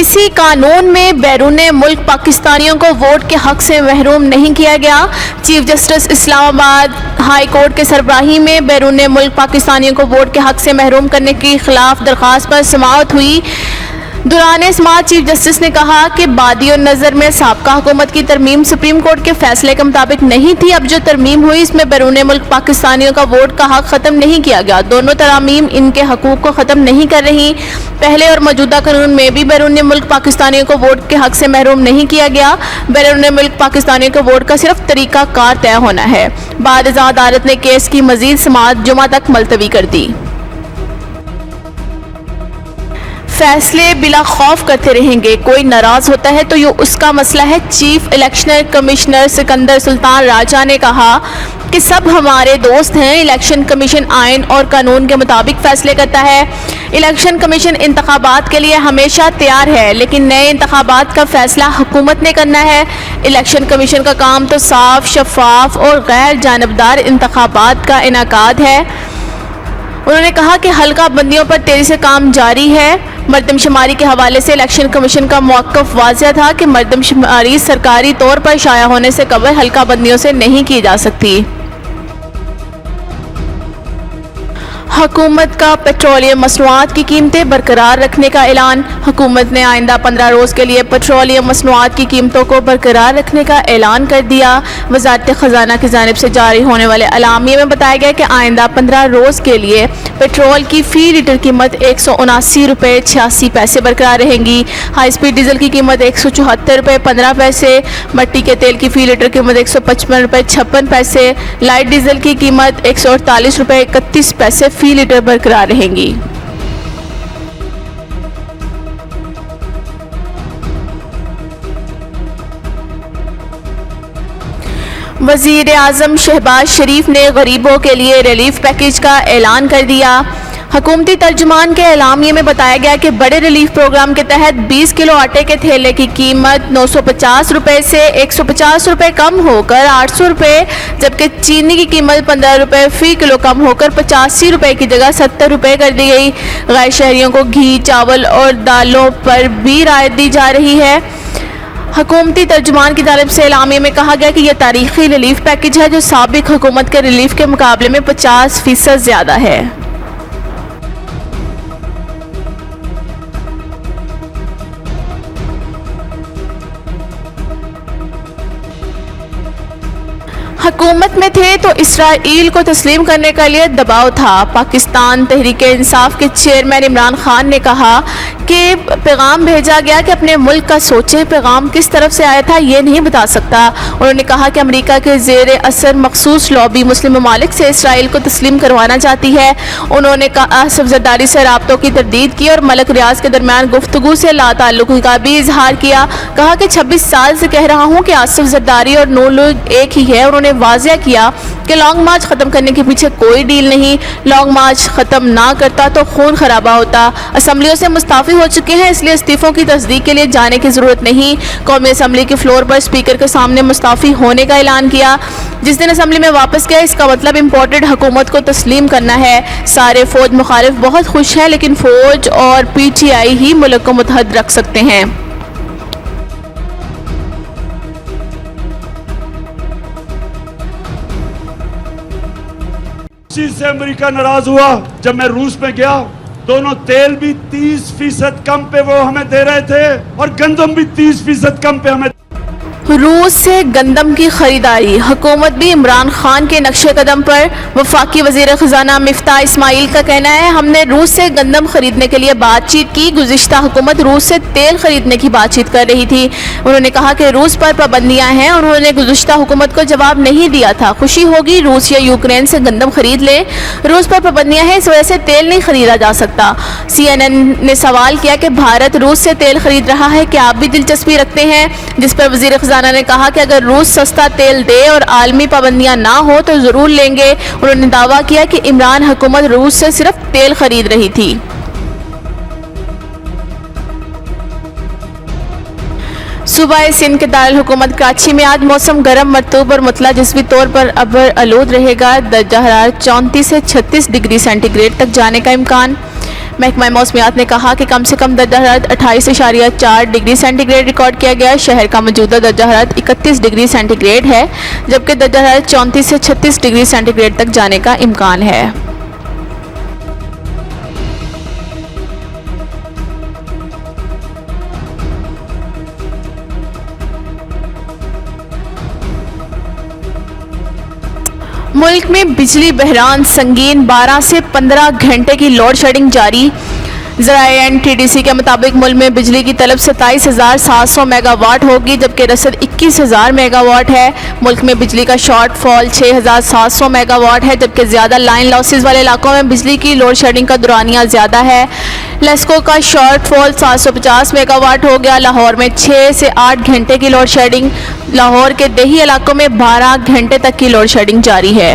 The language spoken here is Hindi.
किसी कानून में बैरून मुल्क पाकिस्तानियों को वोट के हक से महरूम नहीं किया गया। Chief justice Islamabad high court के सरबराही में बैरून मुल्क पाकिस्तानियों को वोट के हक से महरूम करने के खिलाफ दरख्वास्त पर समाअत हुई। दौरान समाअत चीफ जस्टिस ने कहा कि बादी और नज़र में साबका हुकूमत की तरमीम सुप्रीम कोर्ट के फैसले के मुताबिक नहीं थी। अब जो तरमीम हुई इसमें बैरून मुल्क पाकिस्तानियों का वोट का हक ख़त्म नहीं किया गया। दोनों तरामीम इनके हकूक़ को ख़त्म नहीं कर रही। पहले और मौजूदा कानून में भी बैरून मुल्क पाकिस्तानियों को वोट के हक से महरूम नहीं किया गया। बैरून मुल्क पाकिस्तानियों को वोट का सिर्फ तरीका कार तय होना है। बाद अदालत ने केस की मज़ीद समाअत जुमा तक मुलतवी कर दी। फैसले बिला खौफ करते रहेंगे, कोई नाराज होता है तो ये उसका मसला है। Chief election commissioner Sikandar Sultan Raja ने कहा कि सब हमारे दोस्त हैं। इलेक्शन कमीशन आइन और कानून के मुताबिक फैसले करता है। इलेक्शन कमीशन इंतखाबात के लिए हमेशा तैयार है, लेकिन नए इंतखाबात का फैसला हुकूमत ने करना है। इलेक्शन कमीशन का काम तो साफ, शफाफ और गैर जानबदार इंतखाबात का इनेकाद है। उन्होंने कहा कि हल्का बंदियों पर तेजी से काम जारी है। मरदमशुमारी के हवाले से इलेक्शन कमीशन का मौक़िफ़ वाज़ेह था कि मरदमशुमारी सरकारी तौर पर शाया होने से कबल हल्का बंदियों से नहीं की जा सकती। हुकूमत का पेट्रोलियम मसनूआत की कीमतें बरकरार रखने का ऐलान। हुकूमत ने आइंदा 15 रोज़ के लिए पेट्रोलियम मसनूआत की कीमतों को बरकरार रखने का ऐलान कर दिया। वज़ारत ख़ज़ाना की जानिब से जारी होने वाले अलामिये में बताया गया कि आइंदा 15 रोज़ के लिए पेट्रोल की फ़ी लीटर कीमत 179 रुपये 86 पैसे बरकरार रहेंगी। हाई स्पीड डीजल की कीमत 174 रुपये 15 पैसे, मट्टी के तेल की फ़ी लीटर कीमत 155 रुपये 56 पैसे, लाइट डीजल की कीमत 148 रुपये 31 पैसे फ़ी लीटर बरकरार रहेंगी। वज़ीर आज़म शहबाज शरीफ ने गरीबों के लिए रिलीफ पैकेज का ऐलान कर दिया। हुकूमती तर्जुमान के एलामिये में बताया गया कि बड़े रिलीफ प्रोग्राम के तहत 20 किलो आटे के थैले की कीमत 950 रुपये से 150 रुपये कम होकर 800 रुपये, जबकि चीनी की कीमत 15 रुपये फ़ी किलो कम होकर 85 रुपये की जगह 70 रुपये कर दी गई। गैर शहरियों को घी, चावल और दालों पर भी राहत दी जा रही है। हुकूमती तर्जुमान की जानिब से एलामिये में कहा गया कि यह तारीखी रिलीफ पैकेज है जो साबिक हुकूमत के रिलीफ के मुकाबले में 50% ज़्यादा है। हुकूमत में थे तो इसराइल को तस्लीम करने के लिए दबाव था। पाकिस्तान तहरीक इंसाफ के चेयरमैन इमरान खान ने कहा कि पैगाम भेजा गया कि अपने मुल्क का सोचें। पैगाम किस तरफ से आया था ये नहीं बता सकता। उन्होंने कहा कि अमेरिका के ज़ेर असर मखसूस लॉबी मुस्लिम ममालिक से इसराइल को तस्लीम करवाना चाहती है। उन्होंने आसिफ जरदारी से राब्तों की तरदीद की और मलक रियाज के दरमियान गुफ्तगू से लाताल्लुक़ का भी इजहार किया। कहा कि 26 साल से कह रहा हूँ कि आसिफ जरदारी और नून लीग एक ही है। उन्होंने वाज़ेह किया कि लॉन्ग मार्च ख़त्म करने के पीछे कोई डील नहीं। लॉन्ग मार्च ख़त्म ना करता तो खून खराबा होता। असम्बलियों से मुस्ताफ़ी हो चुके हैं, इसलिए इस्तीफ़ों की तस्दीक के लिए जाने की ज़रूरत नहीं। कौमी असम्बली के फ्लोर पर स्पीकर के सामने मुस्ताफ़ी होने का ऐलान किया। जिस दिन असम्बली में वापस गया इसका मतलब इम्पोर्टेड हुकूमत को तस्लीम करना है। सारे फ़ौज मुखालिफ बहुत खुश हैं, लेकिन फ़ौज और PTI ही मुल्क को मुतहद रख सकते हैं। चीज से अमेरिका नाराज हुआ जब मैं रूस में गया। दोनों तेल भी 30% कम पे वो हमें दे रहे थे और गंदम भी 30% कम पे हमें। रूस से गंदम की खरीदारी। हुकूमत भी इमरान खान के नक्शे कदम पर। वफाकी वज़ीर ख़ज़ाना मिफ्ताह इस्माइल का कहना है हमने रूस से गंदम खरीदने के लिए बातचीत की। गुज़िश्ता हुकूमत रूस से तेल खरीदने की बातचीत कर रही थी। उन्होंने कहा कि रूस पर पाबंदियां हैं और उन्होंने गुज़िश्ता हुकूमत को जवाब नहीं दिया था। खुशी होगी रूस या यूक्रेन से गंदम खरीद ले। रूस पर पाबंदियां हैं, इस वजह से तेल नहीं खरीदा जा सकता। CNN ने सवाल किया कि भारत रूस से तेल खरीद रहा है, क्या आप भी दिलचस्पी रखते हैं? जिस पर वज़ीर ख़ज़ाना ने कहा कि अगर रूस सस्ता तेल दे और आलमी पाबंदियां ना हो तो जरूर लेंगे। उन्होंने दावा किया कि इमरान हुकूमत रूस से सिर्फ तेल खरीद रही थी। सूबा सिंध के दारुल हुकूमत कराची में आज मौसम गर्म, मरतूब और मुतला जिस्वी तौर पर अबर आलूद रहेगा। दर्जा हरारत 34 से 36 डिग्री सेंटीग्रेड तक जाने का इम्कान। महकमा मौसमियात ने कहा कि कम से कम दर्जा हरारत 28.4 डिग्री सेंटीग्रेड रिकॉर्ड किया गया है। शहर का मौजूदा दर्जा हरारत 31 डिग्री सेंटीग्रेड है, जबकि दर्जा हरारत 34 से 36 डिग्री सेंटीग्रेड तक जाने का इम्कान है। मुल्क में बिजली बहरान संगीन, 12 से 15 घंटे की लोड शेडिंग जारी। ज़राए NTDC के मुताबिक मुल्क में बिजली की तलब 27,700 मेगावाट होगी, जबकि रसद 21,000 मेगावाट है। मुल्क में बिजली का शॉर्टफॉल 6,700 मेगावाट है, जबकि ज़्यादा लाइन लॉसेस वाले इलाकों में बिजली की लोड शेडिंग का दुरानिया ज़्यादा है। लेस्को का शॉर्टफॉल 750 मेगावाट हो गया। लाहौर में 6 से 8 घंटे की लोड शेडिंग। लाहौर के देही इलाकों में 12 घंटे तक की लोड शेडिंग जारी है।